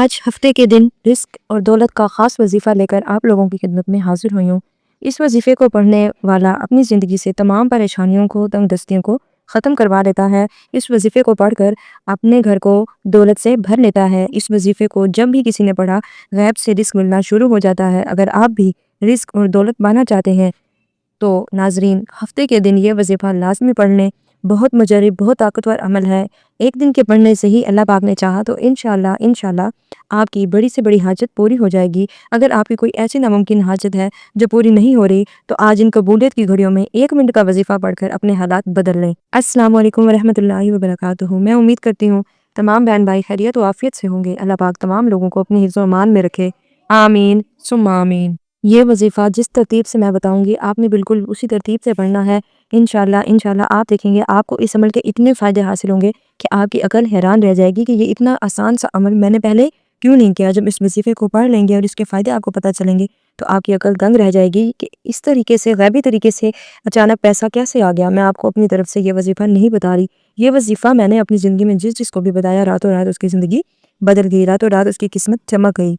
आज हफ्ते के दिन रिस्क और दौलत का ख़ास वजीफ़ा लेकर आप लोगों की खिदमत में हाजिर हुई हूँ। इस वजीफ़े को पढ़ने वाला अपनी ज़िंदगी से तमाम परेशानियों को, तंगदस्तियों को ख़त्म करवा लेता है। इस वजीफ़े को पढ़कर अपने घर को दौलत से भर लेता है। इस वजीफ़े को जब भी किसी ने पढ़ा, गैब से रिस्क मिलना शुरू हो जाता है। अगर आप भी रिस्क और दौलत पाना चाहते हैं तो नाजरीन, हफ्ते के दिन ये वजीफ़ा लाजमी पढ़ लें। बहुत मुजरब, बहुत ताकतवर अमल है। एक दिन के पढ़ने से ही अल्लाह पाक ने चाहा तो इंशाल्लाह आपकी बड़ी से बड़ी हाजत पूरी हो जाएगी। अगर आपकी कोई ऐसी नामुमकिन हाजत है जो पूरी नहीं हो रही, तो आज इन कबूलियत की घड़ियों में 1 मिनट का वजीफ़ा पढ़कर अपने हालात बदल लें। अस्सलामु अलैकुम वरहमतुल्लाहि वबरकातुहू। मैं उम्मीद करती हूँ तमाम बहन भाई खैरियत व आफियत से होंगे। अल्लाह पाक तमाम लोगों को अपनी हिफ्ज़ व अमान में रखे। आमीन सुम्मा आमीन। ये वजीफ़ा जिस तरतीब से मैं बताऊंगी, आपने बिल्कुल उसी तरतीब से पढ़ना है। इंशाल्लाह आप देखेंगे आपको इस अमल के इतने फ़ायदे हासिल होंगे कि आपकी अकल हैरान रह जाएगी कि ये इतना आसान सा अमल मैंने पहले क्यों नहीं किया। जब इस वजीफ़े को पढ़ लेंगे और इसके फ़ायदे आपको पता चलेंगे तो आपकी अकल दंग रह जाएगी कि इस तरीके से, गैबी तरीके से अचानक पैसा कैसे आ गया। मैं आपको अपनी तरफ से ये वजीफ़ा नहीं बता रही। ये वजीफ़ा मैंने अपनी ज़िंदगी में जिसको भी बताया, रातों रात उसकी ज़िंदगी बदल गई, रातों रात उसकी किस्मत चमक गई।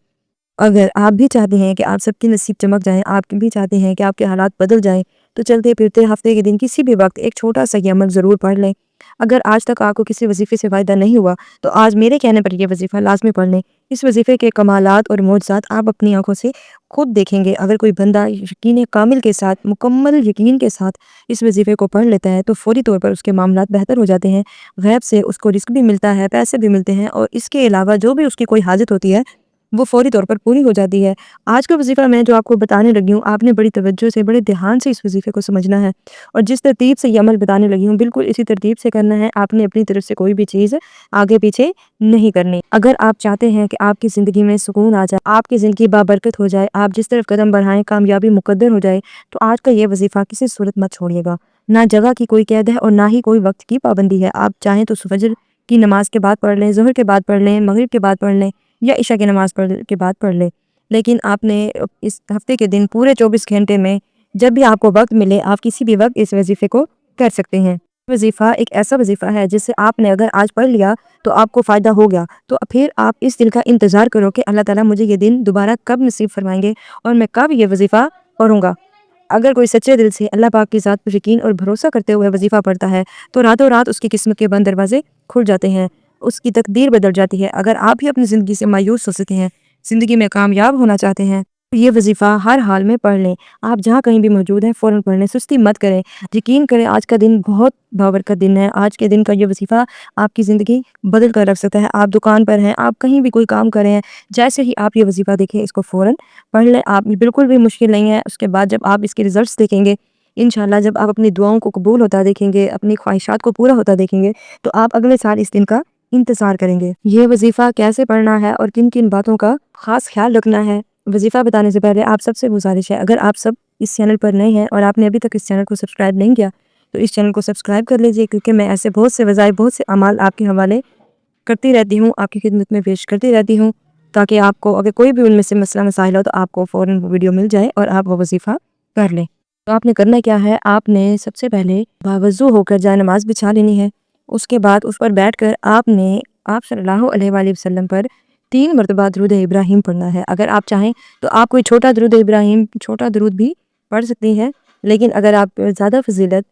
अगर आप भी चाहते हैं कि आप सबकी नसीब चमक जाएँ, आप भी चाहते हैं कि आपके हालात बदल जाएँ, तो चलते फिरते हफ्ते के दिन किसी भी वक्त एक छोटा सा ये अमल ज़रूर पढ़ लें। अगर आज तक आपको किसी वजीफ़े से फ़ायदा नहीं हुआ, तो आज मेरे कहने पर यह वजीफ़ा लाज़मी पढ़ लें। इस वजीफ़े के कमालात और मोअज़्ज़ात आप अपनी आंखों से खुद देखेंगे। अगर कोई बंदा यकीन कामिल के साथ, मुकम्मल यकीन के साथ इस वजीफ़े को पढ़ लेता है, तो फ़ौरी तौर पर उसके मामलात बेहतर हो जाते हैं। गैब से उसको रिज़्क भी मिलता है, पैसे भी मिलते हैं, और इसके अलावा जो भी उसकी कोई हाजत होती है वो फ़ौरी तौर पर पूरी हो जाती है। आज का वजीफ़ा मैं जो आपको बताने लगी हूँ, आपने बड़ी तवज्जो से, बड़े ध्यान से इस वजीफ़े को समझना है, और जिस तरतीब से ये अमल बताने लगी हूँ बिल्कुल इसी तरतीब से करना है। आपने अपनी तरफ से कोई भी चीज़ आगे पीछे नहीं करनी। अगर आप चाहते हैं कि आपकी ज़िंदगी में सुकून आ जाए, आपकी ज़िंदगी बाबरकत हो जाए, आप जिस तरफ कदम बढ़ाएं कामयाबी मुकद्दर हो जाए, तो आज का ये वजीफ़ा किसी सूरत मत छोड़िएगा। ना जगह की कोई कैद है और ना ही कोई वक्त की पाबंदी है। आप चाहें तो फजर की नमाज के बाद पढ़ लें, ज़ोहर के बाद पढ़ लें, मगरिब के बाद पढ़ लें, या इशा की नमाज के बाद पढ़ ले। लेकिन आपने इस हफ्ते के दिन पूरे 24 घंटे में जब भी आपको वक्त मिले, आप किसी भी वक्त इस वजीफ़े को कर सकते हैं। वजीफ़ा एक ऐसा वजीफ़ा है जिससे आपने अगर आज पढ़ लिया तो आपको फ़ायदा हो गया, तो फिर आप इस दिन का इंतज़ार करो कि अल्लाह ताला मुझे ये दिन दोबारा कब नसीब फरमाएंगे और मैं कब ये वजीफ़ा पढ़ूंगा। अगर कोई सच्चे दिल से अल्लाह पाक की ज़ात पर यकीन और भरोसा करते हुए वजीफ़ा पढ़ता है, तो रातों रात उसकी किस्मत के बंद दरवाजे खुल जाते हैं, उसकी तकदीर बदल जाती है। अगर आप भी अपनी ज़िंदगी से मायूस हो सके हैं, ज़िंदगी में कामयाब होना चाहते हैं, तो ये वजीफ़ा हर हाल में पढ़ लें। आप जहाँ कहीं भी मौजूद हैं फ़ौरन पढ़ लें, सुस्ती मत करें। यकीन करें आज का दिन बहुत बाबरकत दिन है। आज के दिन का ये वजीफ़ा आपकी ज़िंदगी बदल कर रख सकता है। आप दुकान पर हैं, आप कहीं भी कोई काम कर रहे हैं, जैसे ही आप ये वजीफ़ा देखें इसको फ़ौरन पढ़ लें। आप बिल्कुल भी मुश्किल नहीं है। उसके बाद जब आप इसके रिज़ल्ट्स देखेंगे, इंशाल्लाह जब आप अपनी दुआओं को कबूल होता देखेंगे, अपनी ख्वाहिशात को पूरा होता देखेंगे, तो आप अगले साल इस दिन का इंतज़ार करेंगे। ये वजीफ़ा कैसे पढ़ना है और किन किन बातों का ख़ास ख्याल रखना है, वजीफ़ा बताने से पहले आप सबसे गुजारिश है, अगर आप सब इस चैनल पर नए हैं और आपने अभी तक इस चैनल को सब्सक्राइब नहीं किया, तो इस चैनल को सब्सक्राइब कर लीजिए, क्योंकि मैं ऐसे बहुत से वज़ाइफ, बहुत से अमाल आपके हवाले करती रहती हूँ, आपकी खिदमत में पेश करती रहती हूँ, ताकि आपको अगर कोई भी उनमें से मसला मसाइल हो तो आपको फ़ौरन वो वीडियो मिल जाए और आप वो वजीफ़ा कर लें। तो आपने करना क्या है, आपने सबसे पहले बावज़ू होकर जाए नमाज़ बिछा लेनी है। उसके बाद उस पर बैठकर आपने आप सल्लल्लाहु अलैहि वसल्लम पर 3 मरतबा दुरूद इब्राहीम पढ़ना है। अगर आप चाहें तो आप कोई छोटा दुरूद इब्राहीम, छोटा दुरूद भी पढ़ सकती हैं, लेकिन अगर आप ज़्यादा फजीलत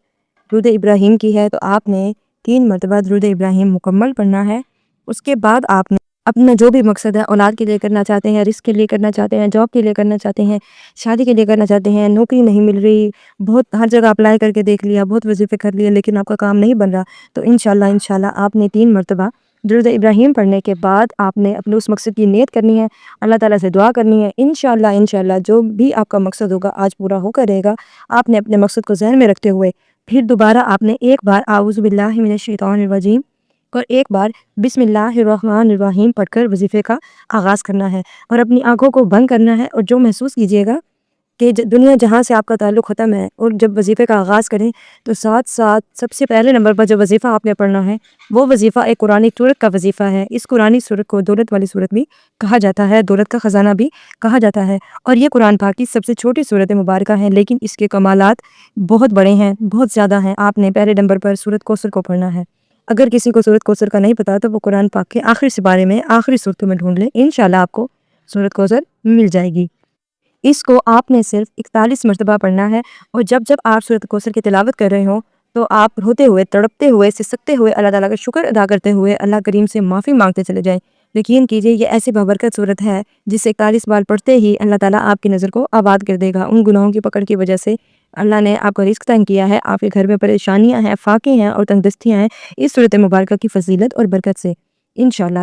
दुरूद इब्राहीम की है तो आपने 3 मरतबा दुरूद इब्राहीम मुकम्मल पढ़ना है। उसके बाद आपने अपना जो भी मकसद है, औलाद के लिए करना चाहते हैं, रिस्क के लिए करना चाहते हैं, जॉब के लिए करना चाहते हैं, शादी के लिए करना चाहते हैं, नौकरी नहीं मिल रही, बहुत हर जगह अप्लाई करके देख लिया, बहुत वजीफ़े कर लिए, लेकिन आपका काम नहीं बन रहा, तो इंशाल्लाह आपने 3 मरतबा दुरूद इब्राहीम पढ़ने के बाद आपने अपने उस मकसद की नियत करनी है, अल्लाह ताला से दुआ करनी है। इंशाल्लाह जो भी आपका मकसद होगा आज पूरा होकर रहेगा। आपने अपने मकसद को ज़हन में रखते हुए फिर दोबारा आपने एक बार आऊज़ु बिल्लाहि मिनश शैतानिर रजीम और एक बार बिस्मिल्लाहिर्रहमानिर्रहीम पढ़कर वजीफ़े का आगाज़ करना है, और अपनी आंखों को बंद करना है, और जो महसूस कीजिएगा कि दुनिया जहाँ से आपका ताल्लुक़ ख़त्म है, और जब वजीफ़े का आगाज़ करें तो साथ साथ सबसे पहले नंबर पर जो वजीफ़ा आपने पढ़ना है वो वजीफ़ा एक कुरानी सूरत का वजीफ़ा है। इस कुरानी सूरत को दौलत वाली सूरत भी कहा जाता है, दौलत का ख़जाना भी कहा जाता है, और ये कुरान पाक की सबसे छोटी सूरत मुबारक है, लेकिन इसके कमालात बहुत बड़े हैं, बहुत ज़्यादा हैं। आपने पहले नंबर पर सूरत कौसर को पढ़ना है। اگر کسی کو سورۃ کوثر کا نہیں پتا تو وہ قرآن پاک کے آخری سپارے میں آخری صورتوں میں ڈھونڈ لیں، انشاءاللہ آپ کو سورۃ کوثر مل جائے گی۔ اس کو آپ نے صرف 41 مرتبہ پڑھنا ہے، اور جب جب آپ سورۃ کوثر کی تلاوت کر رہے ہوں تو آپ روتے ہوئے، تڑپتے ہوئے، سسکتے ہوئے، اللہ تعالیٰ کا شکر ادا کرتے ہوئے اللہ کریم سے معافی مانگتے چلے جائیں۔ یقین کیجئے یہ ایسی بابرکت صورت ہے جسے 41 بار پڑھتے ہی اللہ تعالیٰ آپ کی نظر کو آباد کر دے گا۔ ان گناہوں کی پکڑ کی وجہ سے اللہ نے آپ کا رزق تنگ کیا ہے، آپ کے گھر میں پریشانیاں ہیں، فاقے ہیں اور تنگ دستیاں ہیں، اس صورت مبارکہ کی فضیلت اور برکت سے انشاءاللہ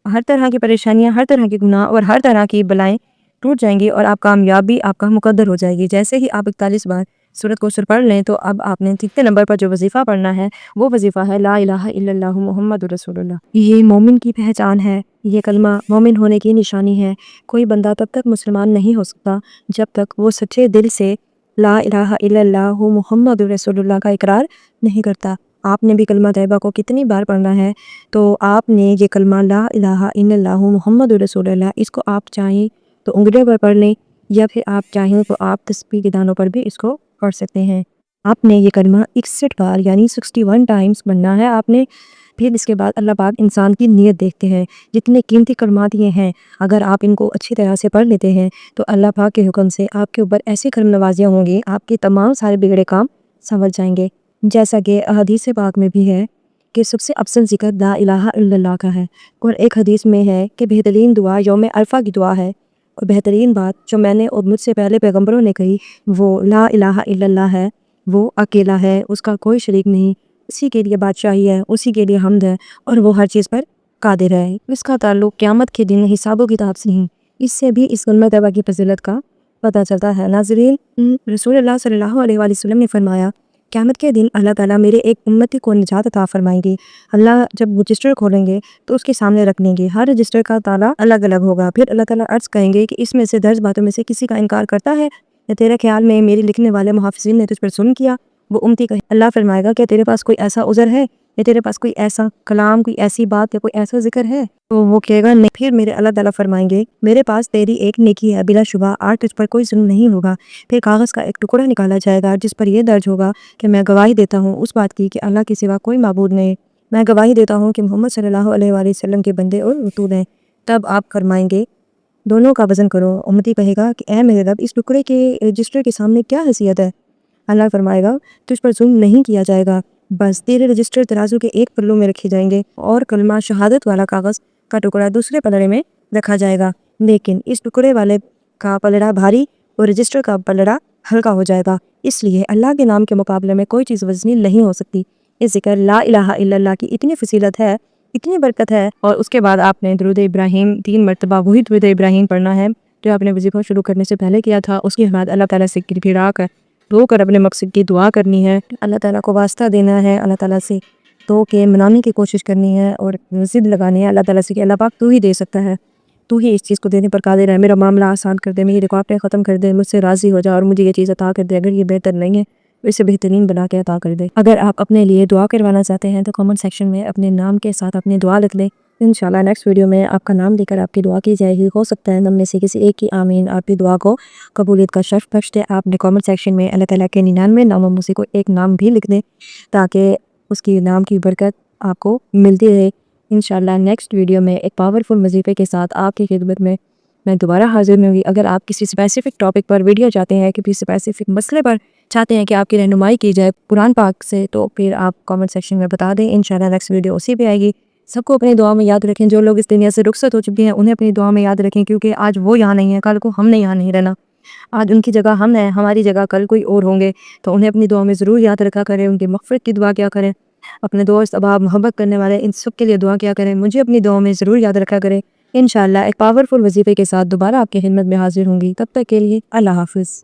ہر طرح کی پریشانیاں، ہر طرح کے گناہ اور ہر طرح کی بلائیں ٹوٹ جائیں گی، اور آپ کامیابی آپ کا مقدر ہو جائے گی۔ جیسے ہی آپ 41 بار سورۃ کوثر پڑھ لیں تو اب آپ نے 3 نمبر پر جو وظیفہ پڑھنا ہے وہ وظیفہ ہے لا الہ الا اللہ محمد رسول اللہ۔ یہ مومن کی پہچان ہے، یہ کلمہ مومن ہونے کی نشانی ہے۔ کوئی بندہ تب تک مسلمان نہیں ہو سکتا جب تک وہ سچے دل سے لا الہ الا اللہ محمد رسول اللہ کا اقرار نہیں کرتا۔ آپ نے بھی کلمہ طیبہ کو کتنی بار پڑھنا ہے، تو آپ نے یہ کلمہ لا الہ الا اللہ محمد رسول اللہ، اس کو آپ چاہیں تو انگلیوں پر پڑھ لیں، یا پھر آپ چاہیں تو آپ تسبیح کے دانوں پر بھی اس کو پڑھ سکتے ہیں۔ آپ نے یہ کلمہ 61 بار یعنی 61 ٹائمز پڑھنا ہے آپ نے۔ پھر اس کے بعد اللہ پاک انسان کی نیت دیکھتے ہیں۔ جتنے قیمتی کلمات یہ ہیں، اگر آپ ان کو اچھی طرح سے پڑھ لیتے ہیں تو اللہ پاک کے حکم سے آپ کے اوپر ایسی کرم نوازیاں ہوں گی، آپ کے تمام سارے بگڑے کام سنور جائیں گے۔ جیسا کہ حدیث پاک میں بھی ہے کہ سب سے افضل ذکر لا الہ الا اللہ کا ہے، اور ایک حدیث میں ہے کہ بہترین دعا یوم عرفہ کی دعا ہے، اور بہترین بات جو میں نے اور مجھ سے پہلے پیغمبروں نے کہی وہ لا الہ الا اللہ ہے۔ وہ اکیلا ہے، اس کا کوئی شریک نہیں، اسی کے لیے بادشاہی ہے، اسی کے لیے حمد ہے، اور وہ ہر چیز پر قادر ہے۔ اس کا تعلق قیامت کے دن حساب و کتاب سے نہیں۔ اس سے بھی اس کلمہ طیبہ کی فضیلت کا پتہ چلتا ہے۔ ناظرین، رسول اللہ صلی اللہ علیہ وآلہ وسلم نے فرمایا قیامت کے دن اللہ تعالیٰ میرے ایک امتی کو نجات عطا فرمائیں گے۔ اللہ جب رجسٹر کھولیں گے تو اس کے سامنے رکھ لیں گے، ہر رجسٹر کا تالا الگ الگ ہوگا۔ پھر اللہ تعالیٰ عرض کریں گے کہ اس میں سے درج باتوں میں سے کسی کا انکار کرتا ہے، یا تیرے خیال میں میری لکھنے والے محافظین نے تجھ پر ظلم کیا؟ وہ امتی کہے، اللہ فرمائے گا کیا تیرے پاس کوئی ایسا عذر ہے، یا تیرے پاس کوئی ایسا کلام، کوئی ایسی بات یا کوئی ایسا ذکر ہے؟ تو وہ کہے گا نہیں۔ پھر میرے اللہ تعالیٰ فرمائیں گے میرے پاس تیری ایک نیکی ہے، بلا شبہ آج تجھ پر کوئی ظلم نہیں ہوگا۔ پھر کاغذ کا ایک ٹکڑا نکالا جائے گا جس پر یہ درج ہوگا کہ میں گواہی دیتا ہوں اس بات کی کہ اللہ کے سوا کوئی معبود نہیں، میں گواہی دیتا ہوں کہ محمد صلی اللہ علیہ وآلہ وسلم کے بندے اور رسول ہیں۔ تب آپ فرمائیں گے دونوں کا وزن کرو۔ امتی کہے گا کہ اے میرے رب، اس ٹکڑے کے رجسٹر کے سامنے کیا حیثیت ہے؟ اللہ فرمائے گا تجھ پر ظلم نہیں کیا جائے گا، بس تیرے رجسٹر ترازو کے ایک پلوں میں رکھے جائیں گے، اور کلمہ شہادت والا کاغذ کا ٹکڑا دوسرے پلڑے میں رکھا جائے گا، لیکن اس ٹکڑے والے کا پلڑا بھاری اور رجسٹر کا پلڑا ہلکا ہو جائے گا۔ اس لیے اللہ کے نام کے مقابلے میں کوئی چیز وزنی نہیں ہو سکتی۔ اس ذکر لا الہ الا اللہ کی اتنی فضیلت ہے، اتنی برکت ہے۔ اور اس کے بعد آپ نے درود ابراہیم 3 مرتبہ، وہی درود ابراہیم پڑھنا ہے جو آپ نے وظیفہ شروع کرنے سے پہلے کیا تھا۔ اس کے بعد اللہ تعالیٰ سے گڑگڑا کر رو کر اپنے مقصد کی دعا کرنی ہے، اللہ تعالیٰ کو واسطہ دینا ہے، اللہ تعالیٰ سے تو کہ منانے کی کوشش کرنی ہے اور ضد لگانی ہے اللہ تعالیٰ سے کہ اللہ پاک تو ہی دے سکتا ہے، تو ہی اس چیز کو دینے پر قادر ہے، میرا معاملہ آسان کر دے، میری رکاوٹیں ختم کر دے، مجھ سے راضی ہو جا اور مجھے یہ چیز عطا کر دے، اگر یہ بہتر نہیں ہے تو اسے بہترین بنا کے عطا کر دے۔ اگر آپ اپنے لیے دعا کروانا چاہتے ہیں تو کامنٹ سیکشن میں اپنے نام کے ساتھ اپنی دعا لکھ لیں، انشاءاللہ نیکسٹ ویڈیو میں آپ کا نام لے کر آپ کی دعا کی جائے گی۔ ہو سکتا ہے ہم میں سے کسی ایک کی آمین آپ کی دعا کو قبولیت کا شرف بخش دے۔ آپ نے کامنٹ سیکشن میں اللہ تعالیٰ کے 99 ناموں میں سے کوئی ایک نام بھی لکھ دیں تاکہ اس کی نام کی برکت آپ کو ملتی رہے۔ انشاءاللہ نیکسٹ ویڈیو میں ایک پاورفل وظیفے کے ساتھ آپ کی خدمت میں دوبارہ حاضر ہوں گی۔ اگر آپ کسی اسپیسیفک ٹاپک پر ویڈیو چاہتے ہیں، کسی اسپیسیفک مسئلے پر چاہتے ہیں کہ آپ کی رہنمائی کی جائے قرآن پاک سے، تو پھر آپ کامنٹ سیکشن میں بتا دیں، انشاءاللہ نیکسٹ ویڈیو اسی پہ آئے گی۔ سب کو اپنی دعا میں یاد رکھیں، جو لوگ اس دنیا سے رخصت ہو چکے ہیں انہیں اپنی دعا میں یاد رکھیں، کیونکہ آج وہ یہاں نہیں ہیں، کل کو ہم نے یہاں نہیں رہنا، آج ان کی جگہ ہم ہیں، ہماری جگہ کل کوئی اور ہوں گے، تو انہیں اپنی دعا میں ضرور یاد رکھا کریں، ان کی مغفرت کی دعا کیا کریں، اپنے دوست احباب محبت کرنے والے ان سب کے لیے دعا کیا کریں، مجھے اپنی دعا میں ضرور یاد رکھا کریں۔ انشاءاللہ ایک پاورفل وظیفے کے ساتھ دوبارہ آپ کی خدمت میں حاضر ہوں گی، تب تک کے لیے اللہ حافظ۔